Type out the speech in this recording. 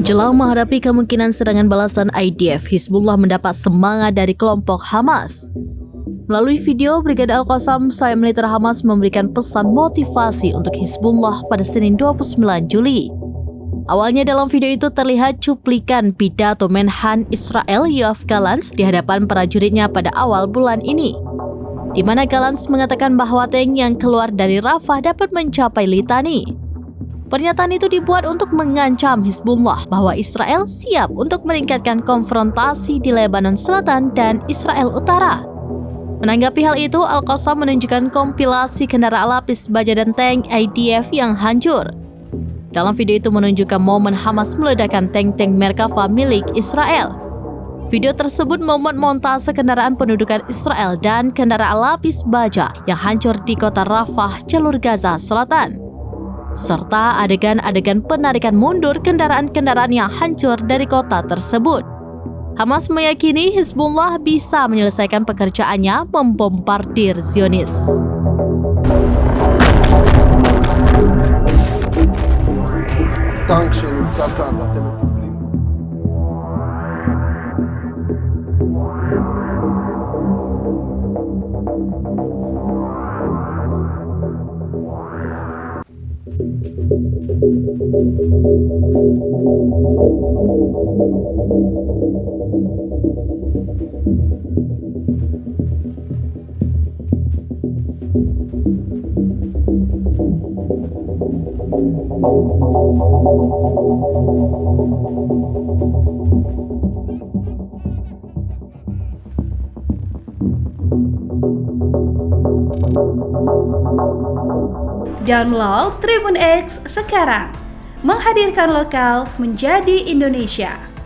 Jelang menghadapi kemungkinan serangan balasan IDF, Hizbullah mendapat semangat dari kelompok Hamas. Melalui video, Brigade Al-Qassam, sayap militer Hamas memberikan pesan motivasi untuk Hizbullah pada Senin 29 Juli. Awalnya dalam video itu terlihat cuplikan pidato Menhan Israel Yoav Gallant di hadapan prajuritnya pada awal bulan ini, di mana Gallant mengatakan bahwa tank yang keluar dari Rafah dapat mencapai Litani. Pernyataan itu dibuat untuk mengancam Hizbullah bahwa Israel siap untuk meningkatkan konfrontasi di Lebanon Selatan dan Israel Utara. Menanggapi hal itu, Al-Qassam menunjukkan kompilasi kendaraan lapis baja dan tank IDF yang hancur. Dalam video itu menunjukkan momen Hamas meledakkan tank-tank Merkava milik Israel. Video tersebut memuat montase kendaraan pendudukan Israel dan kendaraan lapis baja yang hancur di kota Rafah, jalur Gaza Selatan, serta adegan-adegan penarikan mundur kendaraan-kendaraan yang hancur dari kota tersebut. Hamas meyakini Hizbullah bisa menyelesaikan pekerjaannya membombardir Zionis. הטנק שנמצא כאן ואתם מטפלים בו. Download Tribun X sekarang, menghadirkan lokal menjadi Indonesia.